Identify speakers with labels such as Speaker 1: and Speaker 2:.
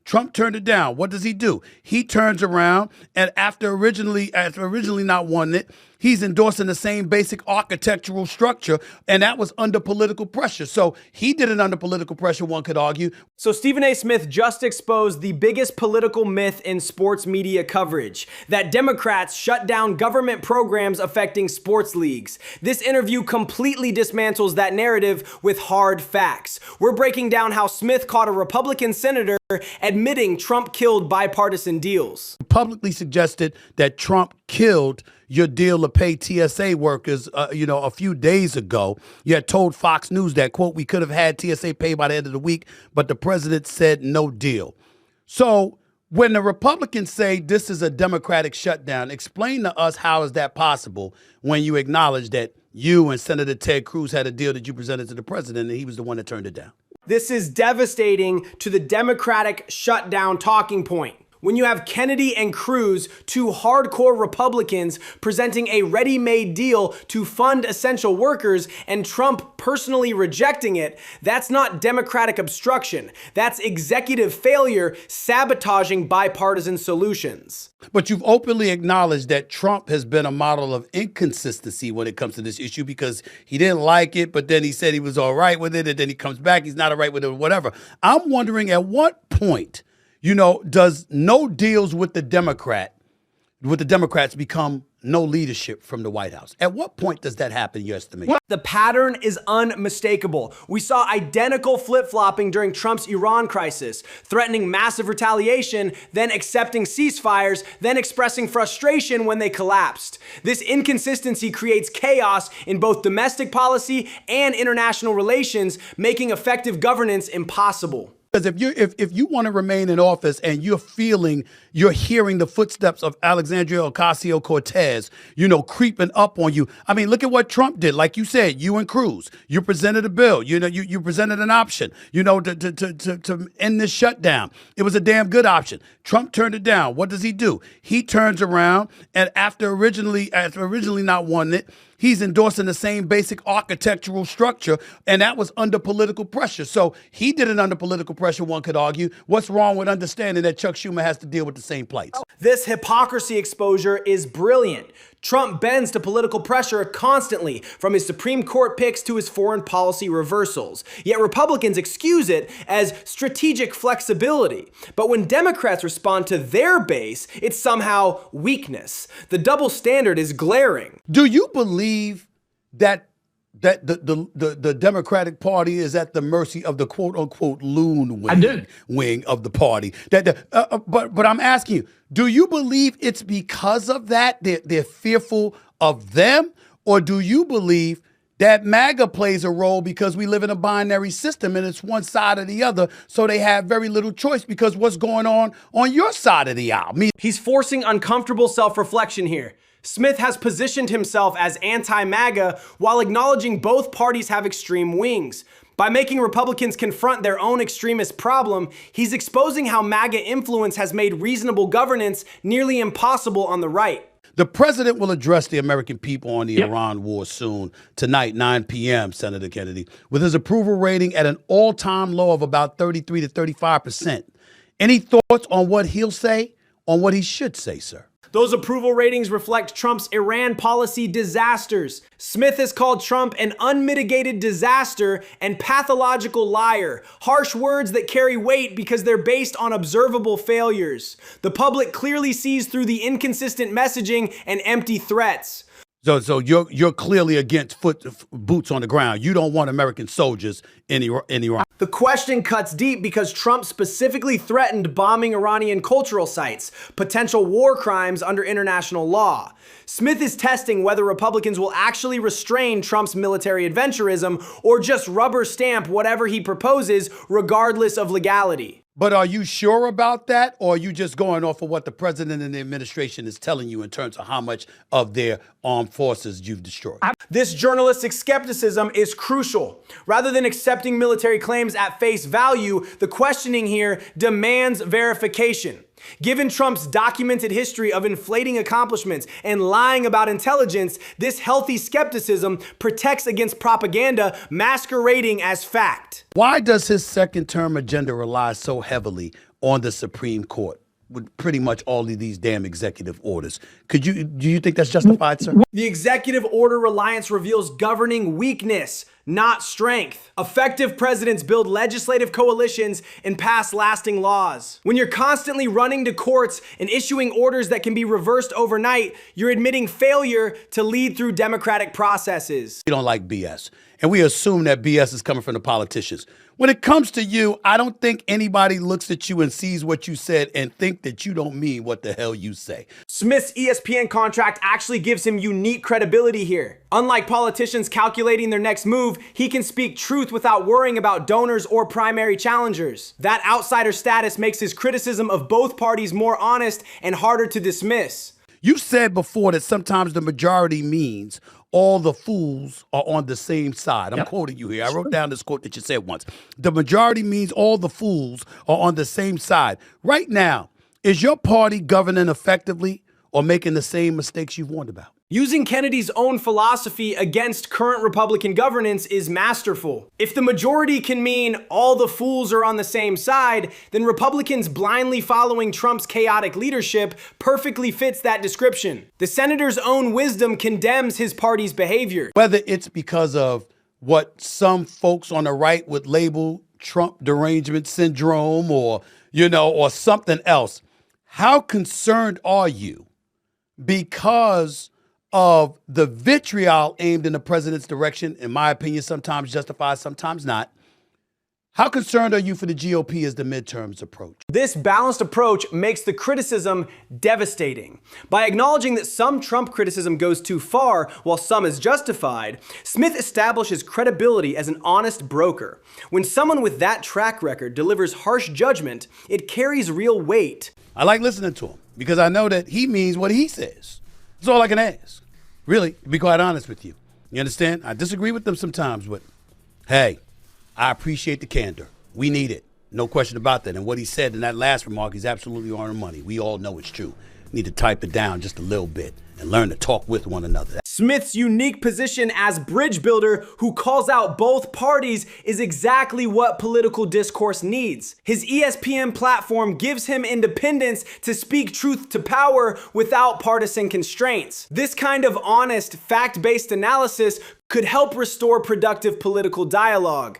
Speaker 1: Trump turned it down. What does he do? He turns around, and after originally not wanting it, he's endorsing the same basic architectural structure, and that was under political pressure. So he did it under political pressure, one could argue.
Speaker 2: So Stephen A. Smith just exposed the biggest political myth in sports media coverage, that Democrats shut down government programs affecting sports leagues. This interview completely dismantles that narrative with hard facts. We're breaking down how Smith caught a Republican senator admitting Trump killed bipartisan deals.
Speaker 1: Publicly suggested that Trump killed your deal to pay TSA workers, a few days ago. You had told Fox News that, quote, we could have had TSA paid by the end of the week, but the president said no deal. So when the Republicans say this is a Democratic shutdown, explain to us how is that possible when you acknowledge that you and Senator Ted Cruz had a deal that you presented to the president and he was the one that turned it down.
Speaker 2: This is devastating to the Democratic shutdown talking point. When you have Kennedy and Cruz, two hardcore Republicans, presenting a ready-made deal to fund essential workers and Trump personally rejecting it, that's not Democratic obstruction. That's executive failure sabotaging bipartisan solutions.
Speaker 1: But you've openly acknowledged that Trump has been a model of inconsistency when it comes to this issue because he didn't like it, but then he said he was all right with it, and then he comes back, he's not all right with it, or whatever. I'm wondering at what point, does no deals with the Democrats become no leadership from the White House? At what point does that happen, in your estimation?
Speaker 2: The pattern is unmistakable. We saw identical flip-flopping during Trump's Iran crisis, threatening massive retaliation, then accepting ceasefires, then expressing frustration when they collapsed. This inconsistency creates chaos in both domestic policy and international relations, making effective governance impossible.
Speaker 1: Because if you want to remain in office and you're hearing the footsteps of Alexandria Ocasio-Cortez, creeping up on you. I mean, look at what Trump did. Like you said, you and Cruz, you presented a bill. You presented an option. To end this shutdown. It was a damn good option. Trump turned it down. What does he do? He turns around, and after originally not wanting it, he's endorsing the same basic architectural structure, and that was under political pressure. So he did it under political pressure, one could argue. What's wrong with understanding that Chuck Schumer has to deal with the same plights?
Speaker 2: This hypocrisy exposure is brilliant. Trump bends to political pressure constantly, from his Supreme Court picks to his foreign policy reversals. Yet Republicans excuse it as strategic flexibility. But when Democrats respond to their base, it's somehow weakness. The double standard is glaring.
Speaker 1: Do you believe that the Democratic Party is at the mercy of the quote-unquote loon wing of the party? But I'm asking you, do you believe it's because of that they're fearful of them? Or do you believe that MAGA plays a role because we live in a binary system and it's one side or the other, so they have very little choice because what's going on your side of the aisle?
Speaker 2: He's forcing uncomfortable self-reflection here. Smith has positioned himself as anti-MAGA while acknowledging both parties have extreme wings. By making Republicans confront their own extremist problem, he's exposing how MAGA influence has made reasonable governance nearly impossible on the right.
Speaker 1: The president will address the American people on the Iran war soon, tonight, 9 p.m., Senator Kennedy, with his approval rating at an all-time low of about 33 to 35%. Any thoughts on what he'll say, on what he should say, sir?
Speaker 2: Those approval ratings reflect Trump's Iran policy disasters. Smith has called Trump an unmitigated disaster and pathological liar, harsh words that carry weight because they're based on observable failures. The public clearly sees through the inconsistent messaging and empty threats.
Speaker 1: So you're clearly against boots on the ground. You don't want American soldiers in Iran.
Speaker 2: The question cuts deep because Trump specifically threatened bombing Iranian cultural sites, potential war crimes under international law. Smith is testing whether Republicans will actually restrain Trump's military adventurism or just rubber stamp whatever he proposes, regardless of legality.
Speaker 1: But are you sure about that, or are you just going off of what the president and the administration is telling you in terms of how much of their armed forces you've destroyed?
Speaker 2: This journalistic skepticism is crucial. Rather than accepting military claims at face value, the questioning here demands verification. Given Trump's documented history of inflating accomplishments and lying about intelligence, this healthy skepticism protects against propaganda masquerading as fact.
Speaker 1: Why does his second-term agenda rely so heavily on the Supreme Court with pretty much all of these damn executive orders. Do you think that's justified, sir?
Speaker 2: The executive order reliance reveals governing weakness, not strength. Effective presidents build legislative coalitions and pass lasting laws. When you're constantly running to courts and issuing orders that can be reversed overnight, you're admitting failure to lead through democratic processes.
Speaker 1: We don't like BS, and we assume that BS is coming from the politicians. When it comes to you, I don't think anybody looks at you and sees what you said and think that you don't mean what the hell you say.
Speaker 2: Smith's ESPN contract actually gives him unique credibility here. Unlike politicians calculating their next move, he can speak truth without worrying about donors or primary challengers. That outsider status makes his criticism of both parties more honest and harder to dismiss.
Speaker 1: You said before that sometimes the majority means all the fools are on the same side. I'm quoting you here. I wrote down this quote that you said once. The majority means all the fools are on the same side. Right now, is your party governing effectively or making the same mistakes you've warned about?
Speaker 2: Using Kennedy's own philosophy against current Republican governance is masterful. If the majority can mean all the fools are on the same side, then Republicans blindly following Trump's chaotic leadership perfectly fits that description. The senator's own wisdom condemns his party's behavior.
Speaker 1: Whether it's because of what some folks on the right would label Trump derangement syndrome or something else, how concerned are you because of the vitriol aimed in the president's direction, in my opinion, sometimes justified, sometimes not? How concerned are you for the GOP as the midterms approach?
Speaker 2: This balanced approach makes the criticism devastating. By acknowledging that some Trump criticism goes too far while some is justified, Smith establishes credibility as an honest broker. When someone with that track record delivers harsh judgment, it carries real weight.
Speaker 1: I like listening to him because I know that he means what he says. That's all I can ask. Really, to be quite honest with you. You understand? I disagree with them sometimes, but hey, I appreciate the candor. We need it. No question about that. And what he said in that last remark, he's absolutely on the money. We all know it's true. Need to type it down just a little bit and learn to talk with one another.
Speaker 2: Smith's unique position as bridge builder who calls out both parties is exactly what political discourse needs. His ESPN platform gives him independence to speak truth to power without partisan constraints. This kind of honest, fact-based analysis could help restore productive political dialogue.